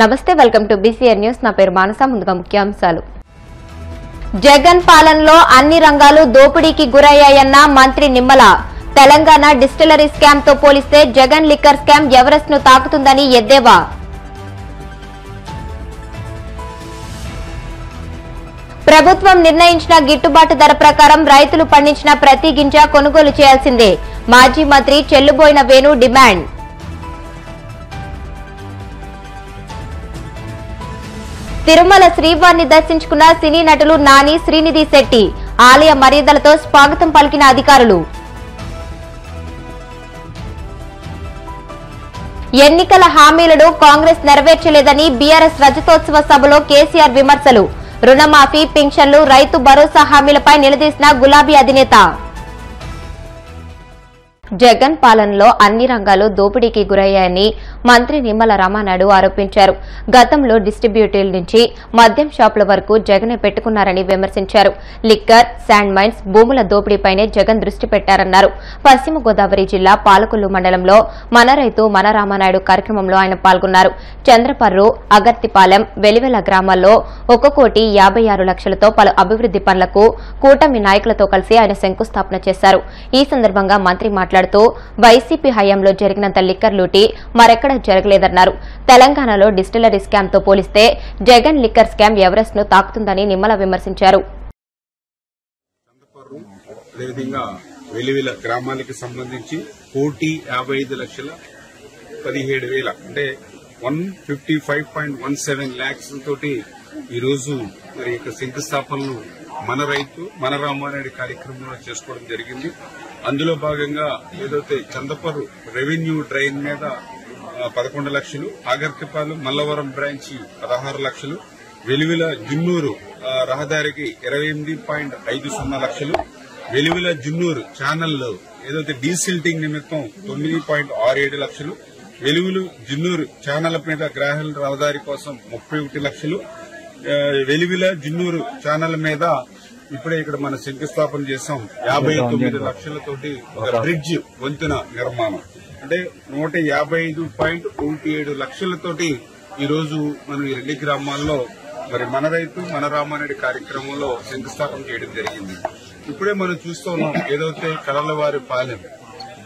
నమస్తే, welcome to BCR news. నా పేరు మానస. ముందుగా ముఖ్యాంశాలు. జగన్ పాలనలో అన్ని రంగాలు దోపిడీకి గురయ్యాయన్న మంత్రి నిమ్మల. తెలంగాణ డిస్టిలరీ స్కామ్ తో పోలిస్తే జగన్ లిక్కర్ స్కామ్ ఎవరెస్ట్ ను తాకుతుందని ఎద్దేవా. ప్రభుత్వం నిర్ణయించిన గిట్టుబాటు ధర ప్రకారం రైతులు పండించిన ప్రతి గింజ కొనుగోలు చేయాల్సిందే. మాజీ మంత్రి చెల్లుబోయిన వేణు డిమాండ్. తిరుమల శ్రీవారిని దర్శించుకున్న సినీ నటులు నాని, శ్రీనిధి శెట్టి. ఆలయ మర్యాదలతో స్వాగతం పలికిన అధికారులు. ఎన్నికల హామీలను కాంగ్రెస్ నెరవేర్చలేదని బీఆర్ఎస్ రజతోత్సవ సభలో కేసీఆర్ విమర్శలు. రుణమాఫీ, పింఛన్లు, రైతు భరోసా హామీలపై నిలదీసిన గులాబీ అధినేత. జగన్ పాలనలో అన్ని రంగాలు దోపిడీకి గురయ్యాయని మంత్రి నిమ్మల రామానాయుడు ఆరోపించారు. గతంలో డిస్ట్రిబ్యూటర్ల నుంచి మద్యం షాపుల వరకు జగనే పెట్టుకున్నారని విమర్శించారు. లిక్కర్, శాండ్ మైన్స్, భూముల దోపిడీపైనే జగన్ దృష్టి పెట్టారన్నారు. పశ్చిమ గోదావరి జిల్లా పాలకొల్లు మండలంలో మన రైతు మన రామానాయుడు కార్యక్రమంలో ఆయన పాల్గొన్నారు. చంద్రపర్రు, అగర్తిపాలెం, వెలివెల గ్రామాల్లో 1,56,00,000తో పలు అభివృద్ది పనులకు కూటమి నాయకులతో కలిసి ఆయన శంకుస్థాపన చేశారు. ఈ సందర్భంగా మంత్రి మాట్లాడుతూ వైసీపీ హయాంలో జరిగినంత లిక్కర్ లూటీ మరెక్కడా జరగలేదన్నారు. తెలంగాణలో డిస్టిలరీ స్కామ్ తో పోలిస్తే జగన్ లిక్కర్ స్కామ్ ఎవరెస్ట్ ను తాకుతుందని నిమ్మల విమర్శించారు. వెలివిల గ్రామానికి సంబంధించి 1,55,17,000 అంటే 155.17 lakhs తోటి ఈ రోజు మరి శంకుస్థాపనలు మన రైతు మన రామానాయుడు కార్యక్రమంలో చేసుకోవడం జరిగింది. అందులో భాగంగా ఏదైతే చందపర్రు రెవెన్యూ డ్రైన్ మీద 11 లక్షలు, ఆగర్తిపాలెం మల్లవరం బ్రాంచి 16 లక్షలు, వెలివిల జున్నూరు రహదారికి 28.50 లక్షలు, వెలివిల జున్నూరు ఛానల్లో ఏదైతే డీసిల్టింగ్ నిమిత్తం 9.67 లక్షలు, వెలివిలు జున్నూరు ఛానల్ మీద గ్రాహల రహదారి కోసం 31 లక్షలు, వెలివిల జున్నూరు ఛానల్ మీద ఇప్పుడే ఇక్కడ మనం శంకుస్థాపన చేశాం 59 లక్షలతోటి ఒక బ్రిడ్జ్ వంతెన నిర్మాణం. అంటే 155.17 లక్షలతోటి ఈ రోజు మనం ఈ రెండు గ్రామాల్లో మరి మన రైతు మన రామానాయుడు కార్యక్రమంలో శంకుస్థాపన చేయడం జరిగింది. ఇప్పుడే మనం చూస్తూ ఉన్నాం ఏదైతే కడలవారి పాలెం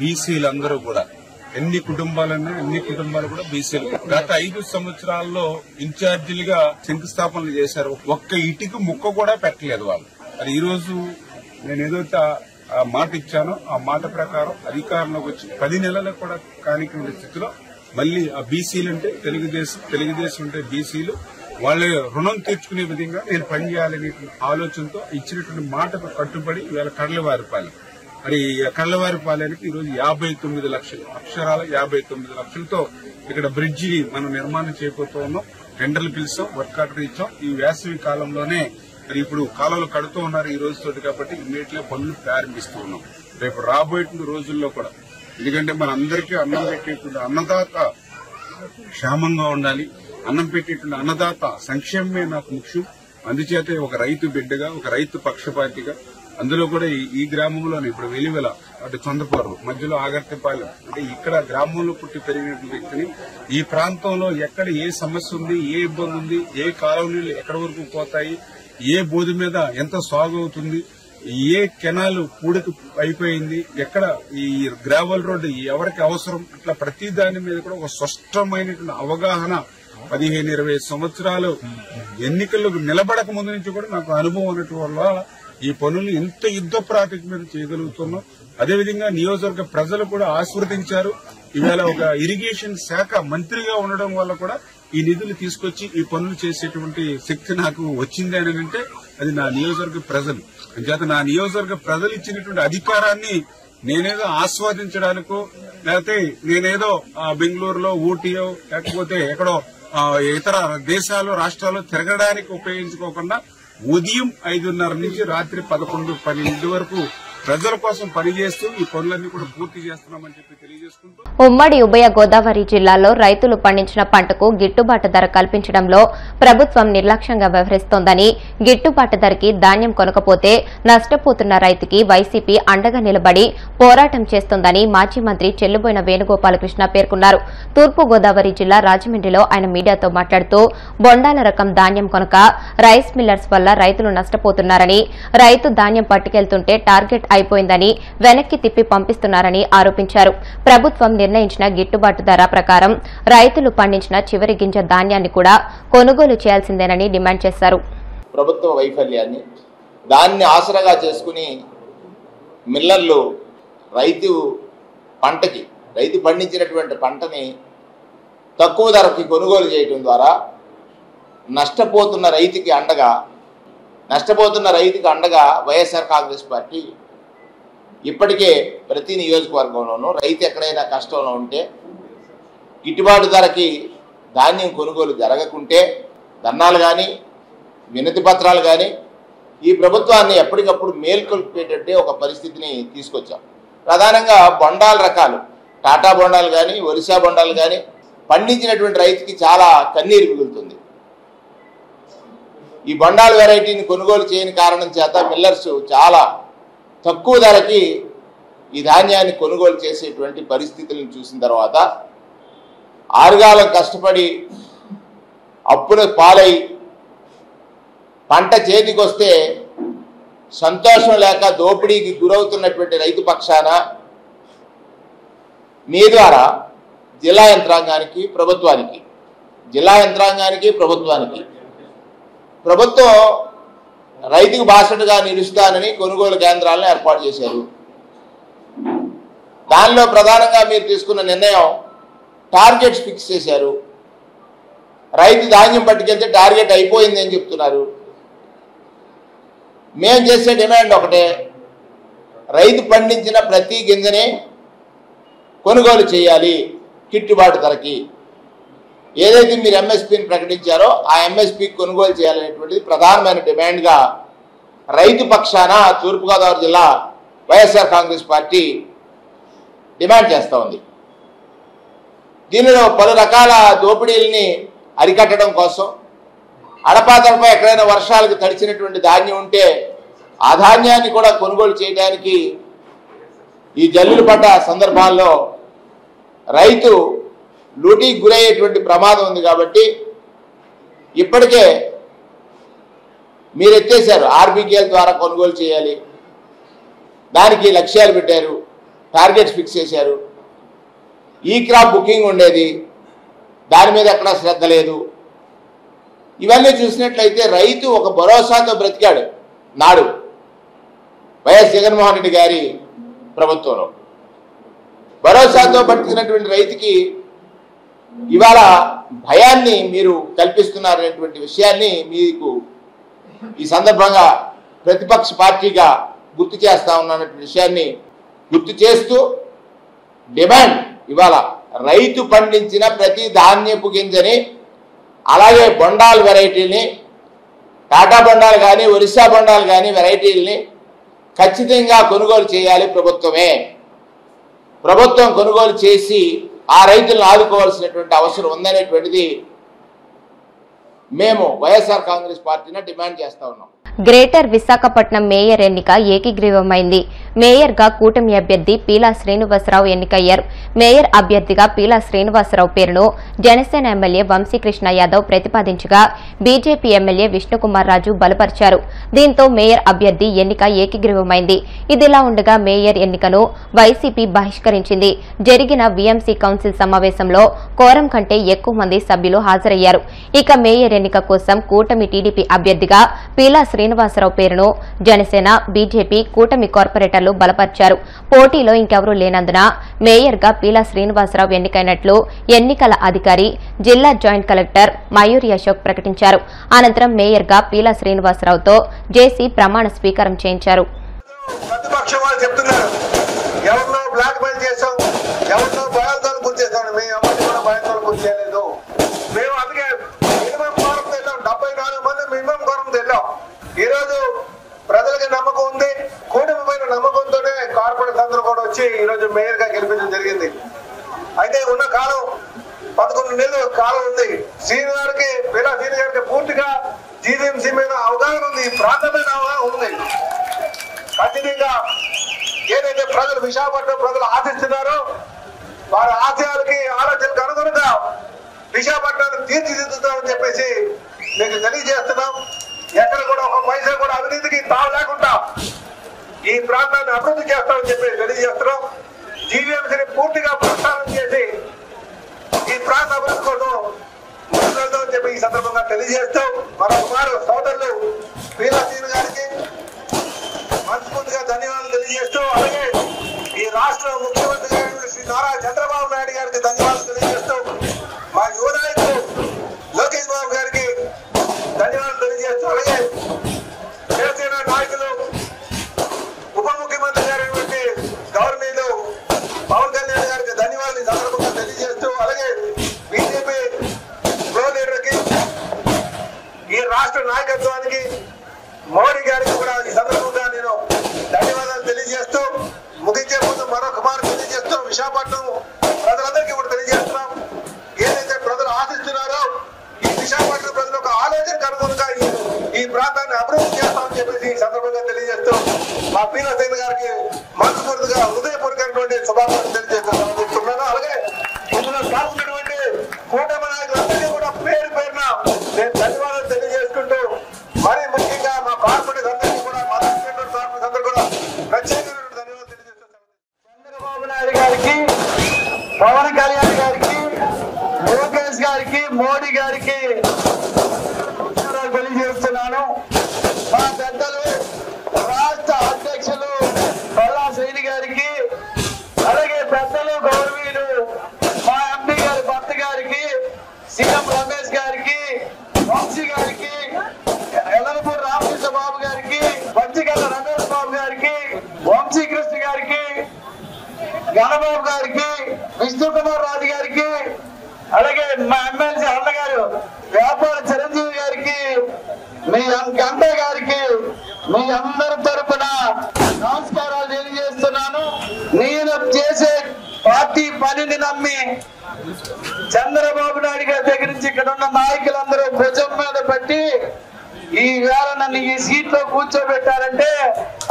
బీసీలందరూ కూడా ఎన్ని కుటుంబాలన్నా అన్ని కుటుంబాలు కూడా బీసీలు గత 5 సంవత్సరాల్లో ఇన్ఛార్జీలుగా శంకుస్థాపనలు చేశారు. ఒక్క ఇటుక ముక్క కూడా పెట్టలేదు వాళ్ళు. అది ఈ రోజు నేను ఏదైతే ఆ మాట ఇచ్చానో ఆ మాట ప్రకారం అధికారంలోకి వచ్చి 10 నెలలకు కూడా కానిటువంటి స్థితిలో మళ్లీ ఆ బీసీలు అంటే తెలుగుదేశం అంటే బీసీలు వాళ్ళ రుణం తీర్చుకునే విధంగా నేను పనిచేయాలనే ఆలోచనతో ఇచ్చినటువంటి మాటకు కట్టుబడి ఇవాళ కడలవారిపాలెం మరి కడలవారిపాలెనికి ఈ రోజు 59 లక్షలు అక్షరాల 59 లక్షలతో ఇక్కడ బ్రిడ్జి మనం నిర్మాణం చేయబోతూ ఉన్నాం. టెండర్లు పిలిచాం, వర్క్ ఆర్డర్ ఇచ్చాం. ఈ వేసవి కాలంలోనే మరి ఇప్పుడు కాలువలు కడుతూ ఉన్నారు ఈ రోజుతోటి కాబట్టి ఇమ్మీడియట్ గా పనులు ప్రారంభిస్తూ ఉన్నాం. రేపు రాబోయే రోజుల్లో కూడా ఎందుకంటే మన అందరికీ అన్నం పెట్టేటువంటి అన్నదాత క్షేమంగా ఉండాలి. అన్నం పెట్టేటువంటి అన్నదాత సంక్షేమమే నాకు ముఖ్యం. అందుచేత ఒక రైతు బిడ్డగా ఒక రైతు పక్షపాతిగా అందులో కూడా ఈ గ్రామంలోనే ఇప్పుడు వెలివెల అటు చంద్రపర్రు మధ్యలో ఆగర్తిపాలెం అంటే ఇక్కడ గ్రామంలో పుట్టి పెరిగినటువంటి వ్యక్తిని ఈ ప్రాంతంలో ఎక్కడ ఏ సమస్య ఉంది, ఏ ఇబ్బంది ఉంది, ఏ కాలువ నీళ్లు ఎక్కడి వరకు పోతాయి, ఏ బోధి మీద ఎంత సాగు అవుతుంది, ఏ కెనాల్ పూడికి అయిపోయింది, ఎక్కడ ఈ గ్రావెల్ రోడ్డు ఎవరికి అవసరం, ఇట్లా ప్రతి దాని మీద కూడా ఒక స్పష్టమైనటువంటి అవగాహన 15-20 సంవత్సరాలు ఎన్నికలకు నిలబడక ముందు నుంచి కూడా నాకు అనుభవం ఉన్నట్టు వల్ల ఈ పనులు ఇంత యుద్ధ ప్రాతిపదిక మీద చేయగలుగుతున్నాం. అదేవిధంగా నియోజకవర్గ ప్రజలు కూడా ఆస్వాదించారు. ఇవాళ ఒక ఇరిగేషన్ శాఖ మంత్రిగా ఉండడం వల్ల కూడా ఈ నిధులు తీసుకొచ్చి ఈ పనులు చేసేటువంటి శక్తి నాకు వచ్చింది అని అంటే అది నా నియోజకవర్గ ప్రజలు. అంచేత నా నియోజకవర్గ ప్రజలు ఇచ్చినటువంటి అధికారాన్ని నేనేదో ఆస్వాదించడానికో లేకపోతే నేనేదో బెంగళూరులో ఊటీయో లేకపోతే ఎక్కడో ఇతర దేశాలు రాష్ట్రాల్లో తిరగడానికి ఉపయోగించుకోకుండా ఉదయం 5:30 నుంచి రాత్రి 11-12 వరకు ప్రజల కోసం పనిచేస్తూ ఈ పనులన్నీ కూడా పూర్తి చేస్తున్నామని చెప్పి తెలియజేసుకుంటూ ఉమ్మడి ఉభయ గోదావరి జిల్లాలో రైతులు పండించిన పంటకు గిట్టుబాటు ధర కల్పించడంలో ప్రభుత్వం నిర్లక్ష్యంగా వ్యవహరిస్తోందని, గిట్టుబాటు ధరకి ధాన్యం కొనకపోతే నష్టపోతున్న రైతుకి వైసీపీ అండగా నిలబడి పోరాటం చేస్తోందని మాజీ మంత్రి చెల్లుబోయిన వేణుగోపాలకృష్ణ పేర్కొన్నారు. తూర్పు గోదావరి జిల్లా రాజమండ్రిలో ఆయన మీడియాతో మాట్లాడుతూ బొండాల రకం ధాన్యం కొనక రైస్ మిల్లర్స్ వల్ల రైతులు నష్టపోతున్నారని, రైతు ధాన్యం పట్టుకెళ్తుంటే టార్గెట్ అయిపోయిందని వెనక్కి తిప్పి పంపిస్తున్నారని ఆరోపించారు. ప్రభుత్వం నిర్ణయించిన గిట్టుబాటు ధర ప్రకారం రైతులు పండించిన చివరి గింజ ధాన్యాన్ని కూడా కొనుగోలు చేయాల్సిందేనని డిమాండ్ చేశారు. ప్రభుత్వ వైఫల్యాన్ని దాన్ని ఆసరాగా చేసుకుని మిల్లర్లు రైతు పండించినటువంటి పంటని తక్కువ ధరకి కొనుగోలు చేయడం ద్వారా నష్టపోతున్న రైతుకి అండగా వైఎస్ఆర్ కాంగ్రెస్ పార్టీ ఇప్పటికే ప్రతి నియోజకవర్గంలోనూ రైతు ఎక్కడైనా కష్టంలో ఉంటే గిట్టుబాటు ధరకి ధాన్యం కొనుగోలు జరగకుంటే ధర్నాలు కానీ వినతి పత్రాలు కానీ ఈ ప్రభుత్వాన్ని ఎప్పటికప్పుడు మేల్కొల్పేటట్టే ఒక పరిస్థితిని తీసుకొచ్చాం. ప్రధానంగా బొండాల రకాలు, టాటా బొండాలు కానీ ఒరిస్సా బొండాలు కానీ పండించినటువంటి రైతుకి చాలా కన్నీరు మిగులుతుంది. ఈ బొండాల వెరైటీని కొనుగోలు చేయని కారణం చేత మిల్లర్స్ చాలా తక్కువ ధరకి ఈ ధాన్యాన్ని కొనుగోలు చేసేటువంటి పరిస్థితులను చూసిన తర్వాత ఆరుగాలం కష్టపడి అప్పుల పాలై పంట చేతికి వస్తే సంతోషం లేక దోపిడీకి గురవుతున్నటువంటి రైతు పక్షాన మీ ద్వారా జిల్లా యంత్రాంగానికి ప్రభుత్వం రైతుకు బాసటగా నిలుస్తానని కొనుగోలు కేంద్రాలను ఏర్పాటు చేశారు. దానిలో ప్రధానంగా మీరు తీసుకున్న నిర్ణయం టార్గెట్స్ ఫిక్స్ చేశారు. రైతు ధాన్యం పట్టుకెళ్తే టార్గెట్ అయిపోయింది అని చెప్తున్నారు. మేము చేసే డిమాండ్ ఒకటే, రైతు పండించిన ప్రతి గింజనే కొనుగోలు చేయాలి గిట్టుబాటు ధరకి. ఏదైతే మీరు ఎంఎస్పీని ప్రకటించారో ఆ ఎంఎస్పీ కొనుగోలు చేయాలనేటువంటిది ప్రధానమైన డిమాండ్గా రైతు పక్షాన తూర్పుగోదావరి జిల్లా వైఎస్ఆర్ కాంగ్రెస్ పార్టీ డిమాండ్ చేస్తూ ఉంది. దీనిలో పలు రకాల దోపిడీలని అరికట్టడం కోసం అడపాదడపై ఎక్కడైనా వర్షాలకు తడిచినటువంటి ధాన్యం ఉంటే ఆ ధాన్యాన్ని కూడా కొనుగోలు చేయడానికి ఈ జల్లులు పడ్డ సందర్భాల్లో రైతు లూటీకి గురయ్యేటువంటి ప్రమాదం ఉంది. కాబట్టి ఇప్పటికే మీరు ఎత్తేసారు, ఆర్బీకేల ద్వారా కొనుగోలు చేయాలి, దానికి లక్ష్యాలు పెట్టారు, టార్గెట్స్ ఫిక్స్ చేశారు. ఈ క్రాప్ బుకింగ్ ఉండేది, దాని మీద ఎక్కడా శ్రద్ధ లేదు. ఇవన్నీ చూసినట్లయితే రైతు ఒక భరోసాతో బ్రతికాడు నాడు వైఎస్ జగన్మోహన్ రెడ్డి గారి ప్రభుత్వంలో. భరోసాతో బతికినటువంటి రైతుకి ఇవాళ భయాన్ని మీరు కల్పిస్తున్నారనేటువంటి విషయాన్ని మీకు ఈ సందర్భంగా ప్రతిపక్ష పార్టీగా గుర్తు చేస్తా ఉన్నటువంటి విషయాన్ని గుర్తు చేస్తూ డిమాండ్ ఇవాళ రైతు పండించిన ప్రతి ధాన్యపు గింజని, అలాగే బొండాల్ వెరైటీని, టాటా బొండాలు కానీ ఒరిస్సా బొండాలు కానీ వెరైటీలని ఖచ్చితంగా కొనుగోలు చేయాలి ప్రభుత్వం కొనుగోలు చేసి ఆ రైతులను ఆదుకోవాల్సినటువంటి అవసరం ఉందనేటువంటిది మేము వైఎస్ఆర్ కాంగ్రెస్ పార్టీని డిమాండ్ చేస్తా ఉన్నాం. గ్రేటర్ విశాఖపట్నం మేయర్ ఎన్నిక ఏకీగ్రీవమైంది. మేయర్గా కూటమి అభ్యర్థి పీలా శ్రీనివాసరావు ఎన్నికయ్యారు. మేయర్ అభ్యర్థిగా పీలా శ్రీనివాసరావు పేరును జనసేన ఎమ్మెల్యే వంశీకృష్ణ యాదవ్ ప్రతిపాదించగా బీజేపీ ఎమ్మెల్యే విష్ణుకుమార్ రాజు బలపరిచారు. దీంతో మేయర్ అభ్యర్థి ఎన్నిక ఏకీగ్రీవమైంది. ఇదిలా ఉండగా మేయర్ ఎన్నికను వైసీపీ బహిష్కరించింది. జరిగిన వీఎంసీ కౌన్సిల్ సమావేశంలో కోరం కంటే ఎక్కువ మంది సభ్యులు హాజరయ్యారు. ఇక మేయర్ ఎన్నిక కోసం కూటమి టీడీపీ అభ్యర్థిగా పీలా శ్రీనివాసరావు పేరును జనసేన, బీజేపీ కూటమి కార్పొరేటర్లు బలపర్చారు. పోటీలో ఇంకెవరూ లేనందున మేయర్గా పీలా శ్రీనివాసరావు ఎన్నికైనట్లు ఎన్నికల అధికారి, జిల్లా జాయింట్ కలెక్టర్ మయూరి అశోక్ ప్రకటించారు. అనంతరం మేయర్గా పీలా శ్రీనివాసరావుతో జేసీ ప్రమాణ స్వీకారం చేయించారు. ఈ రోజు ప్రజలకి నమ్మకం ఉంది, కూటమి పైన నమ్మకంతో ఈరోజు మేయర్గా గెలిపించడం జరిగింది. అయితే ఉన్న కాలం 11 నెలల కాలం ఉంది. శ్రీను గారికి వీళ్ళ శ్రీను గారికి పూర్తిగా జీవీఎంసీ మీద అవగాహన ఉంది, ప్రాంతం మీద అవగాహన ఉంది. ఖచ్చితంగా ఏదైతే ప్రజలు విశాఖపట్నం ప్రజలు ఆశిస్తున్నారో వారి ఆశయాలకి ఆలోచనలకు అనుగుణంగా విశాఖపట్నాన్ని తీర్చిదిద్దుతామని చెప్పేసి మీకు తెలియజేస్తున్నాం. ఎక్కడ కూడా ఒక పైసా కూడా అవినీతికి తావు లేకుండా ఈ ప్రాంతాన్ని అభివృద్ధి చేస్తామని చెప్పి తెలియజేస్తున్నాం. జీవీఎంసీని పూర్తిగా ప్రక్షాళన చేసి ఈ ప్రాంత అభివృద్ధి కోసం ముందుకెళ్తామని చెప్పి ఈ సందర్భంగా తెలియజేస్తూ మరొకమారు సోదరులు వీరసీన్ గారికి మనస్ఫూర్తిగా ధన్యవాదాలు తెలియజేస్తూ, అలాగే ఈ రాష్ట్ర ముఖ్యమంత్రి గారు శ్రీ నారా చంద్రబాబు నాయుడు గారికి ధన్యవాదాలు తెలియజేస్తూ, మా యువ నాయకులు లోకేష్ బాబు గారికి ధన్యవాదాలు తెలియజేస్తూ, అలాగే జనసేన నాయకులు ఉప ముఖ్యమంత్రి గారైనటువంటి గవర్నీయులు పవన్ కళ్యాణ్ గారికి ధన్యవాదాలు ఈ సందర్భంగా తెలియజేస్తూ, అలాగే బీజేపీ ప్రో లీడర్కి ఈ రాష్ట్ర నాయకత్వానికి మోడీ గారికి కూడా ఈ సందర్భంగా నేను ధన్యవాదాలు తెలియజేస్తూ ముగించే ముందు మరొక మాట తెలియజేస్తూ విశాఖపట్నం ప్రజలందరికీ కూడా తెలియజేస్తున్నాం. ఏదైతే ప్రజలు ఆశిస్తున్నారో ఈ విశాఖపట్నం ప్రజలు ఒక ఆలోచనకు అనుగుణంగా ఈ ప్రాంతాన్ని అభివృద్ధి చేస్తామని చెప్పేసి ఈ సందర్భంగా తెలియజేస్తూ మా వీరసేన గారికి మనస్ఫూర్తిగా హృదయపూర్వకమైనటువంటి శుభాకాంక్షలు తెలియజేస్తున్నాను. అలాగే ఇందులో పాల్గొన్నటువంటి కూటమి నాయకులందరికీ కూడా పేరు పేరున నేను ధన్యవాదాలు తెలియజేసుకుంటూ, మరి ముఖ్యంగా మా కార్పొరేట్ అందరికీ కూడా మా కార్పొరేట్ అందరూ కూడా ప్రత్యేకమైన ధన్యవాదాలు తెలియజేస్తున్నాను. చంద్రబాబు నాయుడు గారికి, పవన్ కళ్యాణ్ గారికి, లోకేష్ గారికి, మోడీ గారికి తెలియజేస్తున్నాను. మా పెద్దలు రాష్ట్ర అధ్యక్షులు పల్లా శ్రీని గారికి, అలాగే పెద్దలు గౌరవీయులు మా ఎంపీ గారి భర్త గారికి, సీఎం రమేష్ గారికి, వంశీ గారికి, ఎల్లనపూర్ రామకృష్ణ బాబు గారికి, పంచగల్ల రమేష్ బాబు గారికి, వంశీకృష్ణ గారికి, గణబాబు గారికి, విష్ణు కుమార్ రాజు గారికి, అలాగే మా ఎమ్మెల్సీ అన్నగారు వ్యాపార చిరంజీవి గారికి, మీ గంట గారికి మీ అందరి తరపున నమస్కారాలు తెలియజేస్తున్నాను. నేను చేసే పార్టీ పనిని నమ్మి చంద్రబాబు నాయుడు గారి దగ్గర నుంచి ఇక్కడ ఉన్న నాయకులందరూ భుజం మీద పెట్టి ఈ వేళ నన్ను ఈ సీట్ లో కూర్చోబెట్టారంటే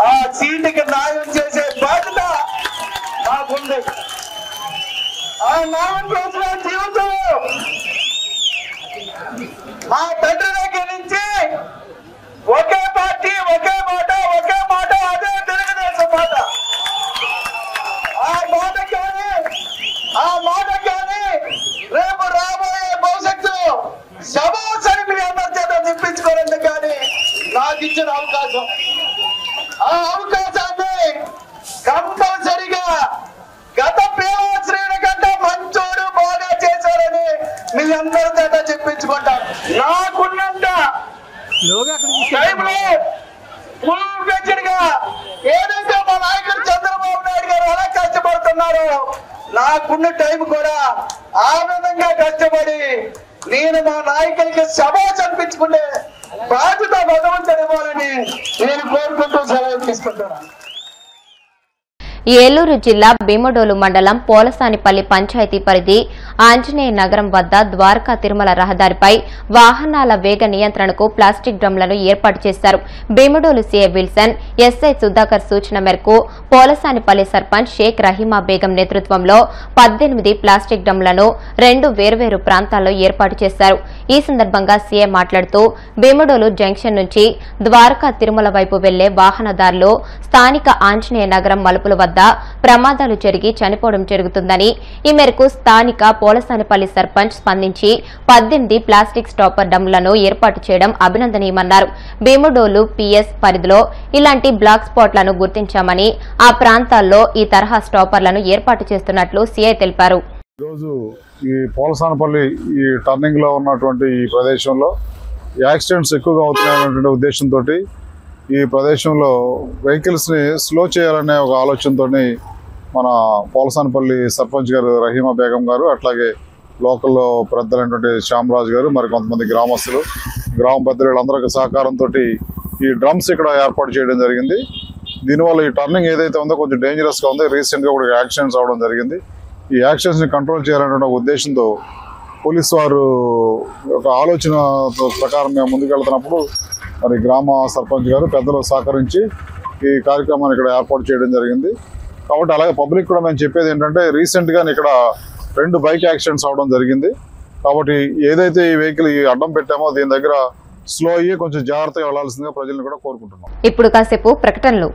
ఆ సీటుకి న్యాయం చేసే బాధ్యత నాకుంది. ఆ న్యాయం చేసిన జీవితం మా తండ్రి దగ్గర నుంచి ఒకే పార్టీ, ఒకే మాట, అదే తెలుగుదేశం మాట. ఆ మాట కానీ రేపు రాబోయే భవిష్యత్తులో శభాసరి మీ అందరి చేత తెప్పించుకోవాలని కానీ నాకు ఇచ్చిన అవకాశం, ఆ అవకాశాన్ని కంపల్సరిగా గత పేవాశ్రీల కంటే మంచోడు బాగా చేశారని మీ అందరి చేత చెప్పించుకుంటాను. నాకున్నంత టైంలో ఏదైతే మా నాయకుడు చంద్రబాబు నాయుడు గారు ఎలా కష్టపడుతున్నారో నాకున్న టైం కూడా ఆ విధంగా కష్టపడి నేను మా నాయకులకి శభాష్ అనిపించుకునే బాధ్యత భగవంతుడు ఇవ్వాలని నేను కోరుకుంటూ సెలవు తీసుకుంటున్నాను. ఏలూరు జిల్లా భీమడోలు మండలం పోలసానిపల్లి పంచాయతీ పరిధి ఆంజనేయ నగరం వద్ద ద్వారకా తిరుమల రహదారిపై వాహనాల వేగ నియంత్రణకు ప్లాస్టిక్ డ్రమ్లను ఏర్పాటు చేశారు. Bhimadolu CI Wilson, SI Sudhakar సూచన మేరకు పోలసానిపల్లి సర్పంచ్ షేక్ రహీమా బేగం నేతృత్వంలో 18 ప్లాస్టిక్ డ్రమ్లను 2 వేర్వేరు ప్రాంతాల్లో ఏర్పాటు చేశారు. ఈ సందర్భంగా సీఐ మాట్లాడుతూ భీమడోలు జంక్షన్ నుంచి ద్వారకా తిరుమల వైపు వెళ్లే వాహనదారులు స్థానిక ఆంజనేయ నగరం మలుపుల వద్ద ప్రమాదాలు జరిగి చనిపోవడం జరుగుతుందని, ఈ మేరకు స్థానిక పోలసానిపల్లి సర్పంచ్ స్పందించి 18 ప్లాస్టిక్ స్టాపర్ డ్రమ్లను ఏర్పాటు చేయడం అభినందనీయమన్నారు. భీమడోలు పిఎస్ పరిధిలో ఇలాంటి బ్లాక్ స్పాట్లను గుర్తించామని ఆ ప్రాంతాల్లో ఈ తరహా స్టాపర్లను ఏర్పాటు చేస్తున్నట్లు సీఐ తెలిపారు. ఈరోజు ఈ పోలసానపల్లి ఈ టర్నింగ్ లో ఉన్నటువంటి ఈ ప్రదేశంలో యాక్సిడెంట్స్ ఎక్కువగా అవుతున్నాయనే ఉద్దేశంతో ఈ ప్రదేశంలో వెహికల్స్ ని స్లో చేయాలనే ఒక ఆలోచనతో మన పోలసానపల్లి సర్పంచ్ గారు రహీమా బేగం గారు, అట్లాగే లోకల్లో పెద్దలైనటువంటి శ్యామరాజు గారు, మరి కొంతమంది గ్రామస్తులు, గ్రామ పెద్దలందరి సహకారంతో ఈ డ్రమ్స్ ఇక్కడ ఏర్పాటు చేయడం జరిగింది. దీనివల్ల ఈ టర్నింగ్ ఏదైతే ఉందో కొంచెం డేంజరస్గా ఉంది. రీసెంట్గా కూడా యాక్సిడెంట్స్ అవడం జరిగింది. ఈ యాక్సిడెంట్స్ని కంట్రోల్ చేయాలనే ఉద్దేశంతో పోలీసు వారు ఒక ఆలోచన ప్రకారం మేము ముందుకెళ్తున్నప్పుడు మరి గ్రామ సర్పంచ్ గారు పెద్దలు సహకరించి ఈ కార్యక్రమాన్ని ఇక్కడ ఏర్పాటు చేయడం జరిగింది. కాబట్టి అలాగే పబ్లిక్ కూడా మేము చెప్పేది ఏంటంటే రీసెంట్గా ఇక్కడ 2 బైక్ యాక్సిడెంట్స్ అవడం జరిగింది. కాబట్టి ఏదైతే ఈ వెహికల్ ఈ అడ్డం పెట్టామో దీని దగ్గర స్లో అయ్యి కొంచెం జాగ్రత్తగా వెళ్లాల్సిందిగా ప్రజలను కూడా కోరుకుంటున్నాం. ఇప్పుడు కాసేపు ప్రకటనలు.